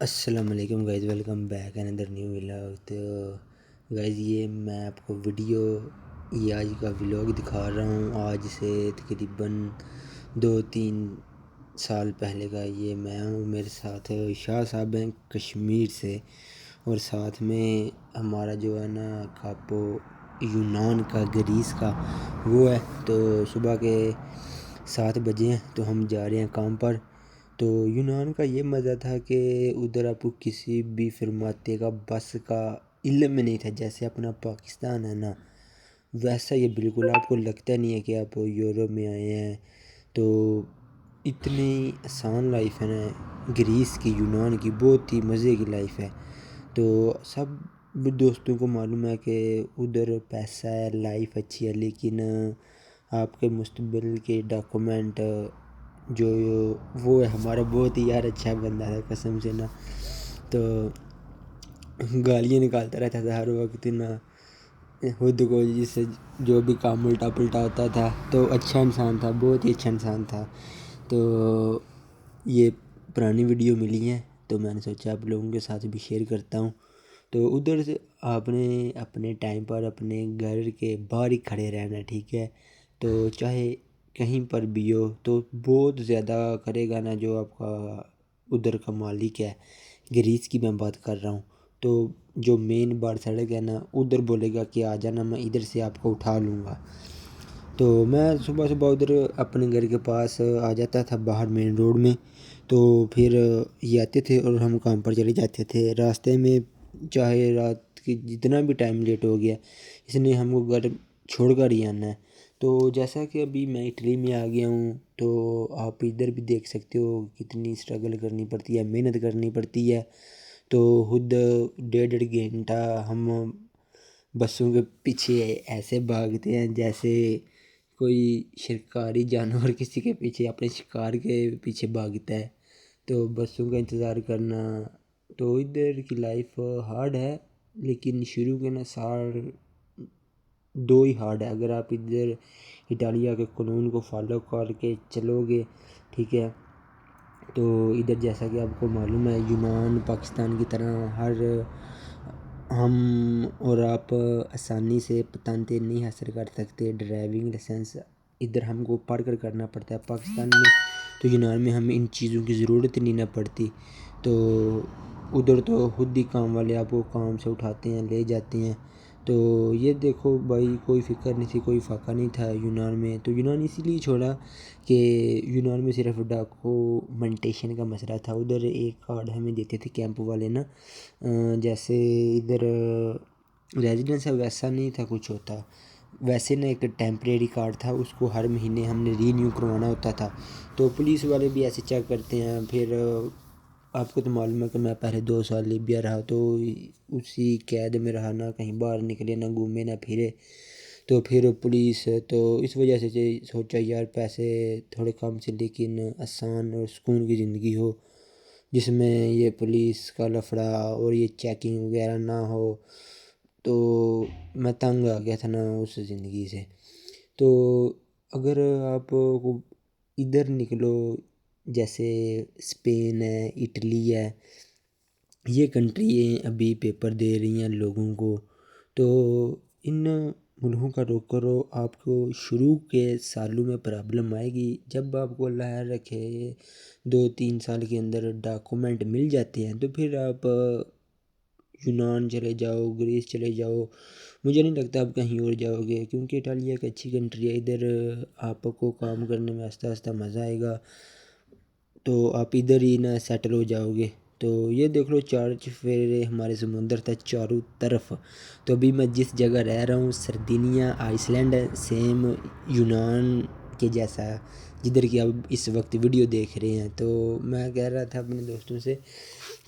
السلام علیکم guys, welcome back اندر new vlog. تو گائز یہ میں آپ کو یہ آج کا ولاگ دکھا رہا ہوں۔ آج سے تقریباً 2-3 سال پہلے کا یہ میں ہوں۔ میرے ساتھ شاہ صاحب ہیں کشمیر سے، اور ساتھ میں ہمارا جو ہے نا کاپو یونان کا گریس کا وہ ہے۔ تو صبح کے 7 بجے ہیں تو ہم جا رہے ہیں کام پر۔ تو یونان کا یہ مزہ تھا کہ ادھر آپ کو کسی بھی فرماتے کا بس کا علم میں نہیں تھا۔ جیسے اپنا پاکستان ہے نا، ویسا یہ بالکل آپ کو لگتا نہیں ہے کہ آپ یورپ میں آئے ہیں۔ تو اتنی آسان لائف ہے نا گریس کی، یونان کی، بہت ہی مزے کی لائف ہے۔ تو سب دوستوں کو معلوم ہے کہ ادھر پیسہ ہے، لائف اچھی ہے، لیکن آپ کے مستقبل کے ڈاکومنٹ جو وہ ہے۔ ہمارا بہت ہی یار اچھا بندہ تھا قسم سے نا، تو گالیاں نکالتا رہتا تھا ہر وقت نا خود کو، جس سے جو بھی کام الٹا پلٹا ہوتا تھا۔ تو اچھا انسان تھا، بہت ہی اچھا انسان تھا۔ تو یہ پرانی ویڈیو ملی ہیں تو میں نے سوچا آپ لوگوں کے ساتھ بھی شیئر کرتا ہوں۔ تو ادھر سے آپ نے اپنے ٹائم پر اپنے گھر کے باہر ہی کھڑے رہنا، ٹھیک ہے؟ تو چاہے کہیں پر بھی ہو تو بہت زیادہ کرے گا نا جو آپ کا ادھر کا مالک ہے۔ گریس کی میں بات کر رہا ہوں۔ تو جو مین بار سڑک ہے نا ادھر بولے گا کہ آ جانا، میں ادھر سے آپ کو اٹھا لوں گا۔ تو میں صبح ادھر اپنے گھر کے پاس آ جاتا تھا باہر مین روڈ میں۔ تو پھر یہ آتے تھے اور ہم کام پر چلے جاتے تھے۔ راستے میں چاہے رات کی جتنا بھی ٹائم لیٹ ہو گیا، اس نے ہم کو گھر چھوڑ کر ہی آنا ہے۔ تو جیسا کہ ابھی میں اٹلی میں آ گیا ہوں، تو آپ ادھر بھی دیکھ سکتے ہو کتنی اسٹرگل کرنی پڑتی ہے، محنت کرنی پڑتی ہے۔ تو خود 1.5 گھنٹہ ہم بسوں کے پیچھے ایسے بھاگتے ہیں جیسے کوئی شکاری جانور کسی کے پیچھے اپنے شکار کے پیچھے بھاگتا ہے۔ تو بسوں کا انتظار کرنا، تو ادھر کی لائف ہارڈ ہے، لیکن شروع کے نا سال 2 ہی ہارڈ ہے۔ اگر آپ ادھر اٹالیا کے قانون کو فالو کر کے چلو گے، ٹھیک ہے، تو ادھر جیسا کہ آپ کو معلوم ہے یونان پاکستان کی طرح ہم اور آپ آسانی سے پتانتے نہیں حاصل کر سکتے۔ ڈرائیونگ لائسنس ادھر ہم کو پڑھ کر کرنا پڑتا ہے، پاکستان میں تو یونان میں ہمیں ان چیزوں کی ضرورت نہیں نہ پڑتی۔ تو ادھر تو خود ہی کام والے آپ کو کام سے اٹھاتے ہیں، لے جاتے ہیں۔ تو یہ دیکھو بھائی، کوئی فکر نہیں تھی، کوئی فاقہ نہیں تھا یونان میں۔ تو یونان اسی لیے چھوڑا کہ یونان میں صرف ڈاکومنٹیشن کا مسئلہ تھا۔ ادھر ایک کارڈ ہمیں دیتے تھے کیمپ والے نا، جیسے ادھر ریزیڈنس ہے ویسا نہیں تھا کچھ ہوتا، ویسے نا ایک ٹیمپریری کارڈ تھا، اس کو ہر مہینے ہم نے رینیو کروانا ہوتا تھا۔ تو پولیس والے بھی ایسے چیک کرتے ہیں۔ پھر آپ کو تو معلوم ہے کہ میں پہلے 2 سال لیبیا رہا، تو اسی قید میں رہا، نہ کہیں باہر نکلے، نہ گھومے، نہ پھرے۔ تو پھر پولیس، تو اس وجہ سے سوچا یار پیسے تھوڑے کم سے لیکن آسان اور سکون کی زندگی ہو، جس میں یہ پولیس کا لفڑا اور یہ چیکنگ وغیرہ نہ ہو۔ تو میں تنگ آ گیا تھا نا اس زندگی سے۔ تو اگر آپ کو ادھر نکلو، جیسے اسپین ہے، اٹلی ہے، یہ کنٹری ابھی پیپر دے رہی ہیں لوگوں کو، تو ان ملکوں کا رخ کرو۔ آپ کو شروع کے سالوں میں پرابلم آئے گی، جب آپ کو اللہ رکھے 2-3 سال کے اندر ڈاکومنٹ مل جاتے ہیں تو پھر آپ یونان چلے جاؤ، گریس چلے جاؤ۔ مجھے نہیں لگتا آپ کہیں اور جاؤ گے، کیونکہ اٹالیا ایک اچھی کنٹری ہے۔ ادھر آپ کو کام کرنے میں آہستہ آہستہ مزہ آئے گا، تو آپ ادھر ہی نا سیٹل ہو جاؤ گے۔ تو یہ دیکھ لو 4 چفیرے ہمارے سمندر تھا چاروں طرف۔ تو ابھی میں جس جگہ رہ رہا ہوں سردینیا آئس لینڈ ہے، سیم یونان کے جیسا، جدھر کی آپ اس وقت ویڈیو دیکھ رہے ہیں۔ تو میں کہہ رہا تھا اپنے دوستوں سے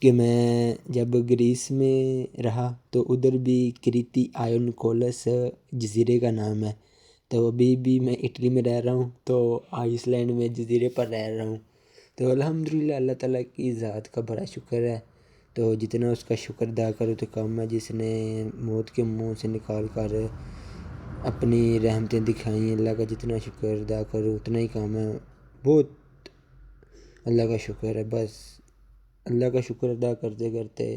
کہ میں جب گریس میں رہا تو ادھر بھی کریتی آئون کولس جزیرے کا نام ہے۔ تو ابھی بھی میں اٹلی میں رہ رہا ہوں، تو آئس لینڈ میں جزیرے پر رہ رہا ہوں۔ تو الحمدللہ اللہ تعالیٰ کی ذات کا بڑا شکر ہے۔ تو جتنا اس کا شکر ادا کرو تو کم ہے، جس نے موت کے منہ سے نکال کر اپنی رحمتیں دکھائیں، اللہ کا جتنا شکر ادا کرو اتنا ہی کام ہے۔ بہت اللہ کا شکر ہے بس۔ اللہ کا شکر ادا کرتے کرتے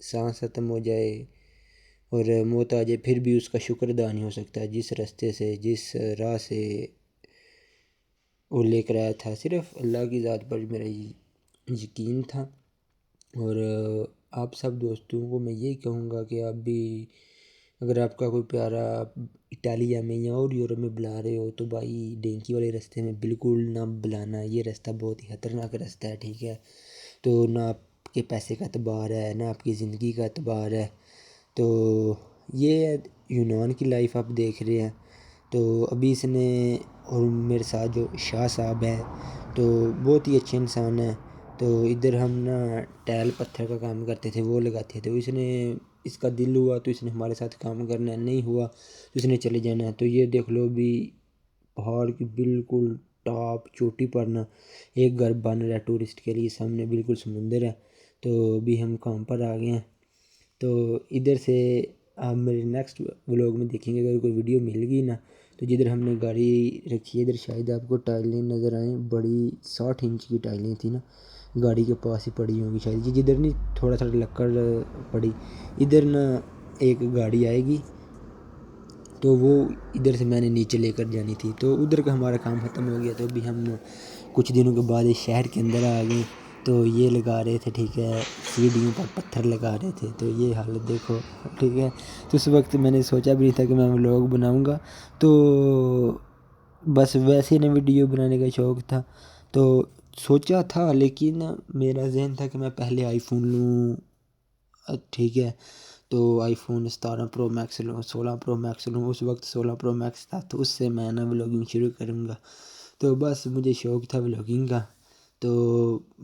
سانس ختم ہو جائے اور موت آ جائے پھر بھی اس کا شکر ادا نہیں ہو سکتا، جس راستے سے جس راہ سے وہ لے کر آیا تھا۔ صرف اللہ کی ذات پر میرا یقین تھا۔ اور آپ سب دوستوں کو میں یہی کہوں گا کہ آپ بھی اگر آپ کا کوئی پیارا اٹالیا میں یا اور یورپ میں بلا رہے ہو تو بھائی ڈینکی والے راستے میں بالکل نہ بلانا، یہ راستہ بہت ہی خطرناک راستہ ہے، ٹھیک ہے؟ تو نہ آپ کے پیسے کا اعتبار ہے نہ آپ کی زندگی کا اعتبار ہے۔ تو یہ یونان کی لائف آپ دیکھ رہے ہیں، تو ابھی اس نے اور میرے ساتھ جو شاہ صاحب ہیں تو بہت ہی اچھے انسان ہیں۔ تو ادھر ہم نا ٹائل پتھر کا کام کرتے تھے، وہ لگاتے تھے، اس کا دل ہوا تو اس نے ہمارے ساتھ کام کرنا ہے، نہیں ہوا تو اس نے چلے جانا ہے۔ تو یہ دیکھ لو بھی پہاڑ کی بالکل ٹاپ چوٹی پر نا ایک گھر بن رہا ہے ٹورسٹ کے لیے، سامنے بالکل سمندر ہے۔ تو ابھی ہم کام پر آ گئے ہیں، تو ادھر سے آپ میرے نیکسٹ ولوگ میں دیکھیں گے اگر کوئی ویڈیو مل گئی نا، تو جدھر ہم نے گاڑی رکھی ہے ادھر شاید آپ کو ٹائلیں نظر آئیں، بڑی 60 انچ کی ٹائلیں تھیں نا، گاڑی کے پاس ہی پڑی ہوں گی شاید، جدھر نہیں تھوڑا تھوڑا لکڑ پڑی ادھر نا ایک گاڑی آئے گی، تو وہ ادھر سے میں نے نیچے لے کر جانی تھی، تو ادھر کا ہمارا کام ختم ہو گیا۔ تو ابھی ہم کچھ دنوں کے بعد اس شہر کے اندر آ گئے، تو یہ لگا رہے تھے، ٹھیک ہے، سیڑھیوں پر پتھر لگا رہے تھے، تو یہ حالت دیکھو، ٹھیک ہے۔ تو اس وقت میں نے سوچا بھی نہیں تھا کہ میں ولاگ بناؤں گا، تو بس ویسے نہ ویڈیو بنانے کا شوق تھا، تو سوچا تھا، لیکن میرا ذہن تھا کہ میں پہلے آئی فون لوں، ٹھیک ہے، تو آئی فون 17 پرو میکس لوں، 16 پرو میکس لوں، اس وقت 16 پرو میکس تھا، تو اس سے میں نا ولاگنگ شروع کروں گا، تو بس مجھے شوق تھا ولاگنگ کا۔ تو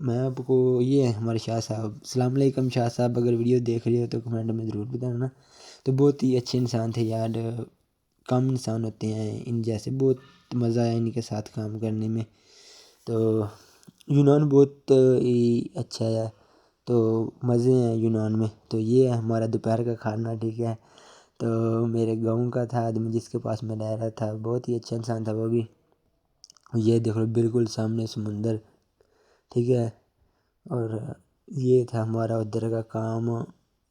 میں آپ کو یہ ہے ہمارے شاہ صاحب، السلام علیکم شاہ صاحب، اگر ویڈیو دیکھ رہے ہو تو کمنٹ میں ضرور بتانا۔ تو بہت ہی اچھے انسان تھے یار، کم انسان ہوتے ہیں ان جیسے، بہت مزہ آیا ان کے ساتھ کام کرنے میں۔ تو یونان بہت ہی اچھا ہے، تو مزے ہیں یونان میں۔ تو یہ ہے ہمارا دوپہر کا کھانا، ٹھیک ہے، تو میرے گاؤں کا تھا آدمی جس کے پاس میں رہ رہا تھا، بہت ہی اچھا انسان تھا وہ بھی۔ یہ دیکھو بالکل سامنے سمندر، ٹھیک ہے، اور یہ تھا ہمارا ادھر کا کام۔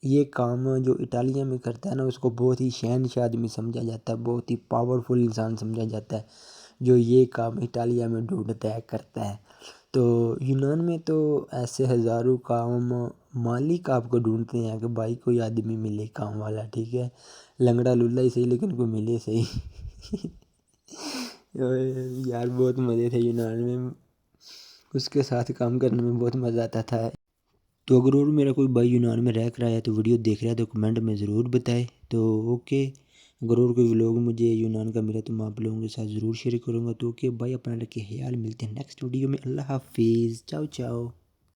یہ کام جو اٹالیا میں کرتا ہے نا اس کو بہت ہی شہنشاہ آدمی سمجھا جاتا ہے، بہت ہی پاورفل انسان سمجھا جاتا ہے جو یہ کام اٹالیا میں ڈھونڈتا ہے، کرتا ہے۔ تو یونان میں تو ایسے ہزاروں کام مالک آپ کو ڈھونڈتے ہیں کہ بھائی کوئی آدمی ملے کام والا، ٹھیک ہے، لنگڑا لولا ہی صحیح لیکن کوئی ملے صحیح۔ یار بہت مزے تھے یونان میں، اس کے ساتھ کام کرنے میں بہت مزہ آتا تھا۔ تو اگر اور میرا کوئی بھائی یونان میں رہ کر آیا تو ویڈیو دیکھ رہا ہے تو کمنٹ میں ضرور بتائے۔ تو اوکے، اگر اور کوئی ولاگ مجھے یونان کا ملا تو میں آپ لوگوں کے ساتھ ضرور شیئر کروں گا۔ تو اوکے بھائی، اپنا رکھے خیال، ملتے ہیں نیکسٹ ویڈیو میں، اللہ حافظ، چاؤ چاؤ۔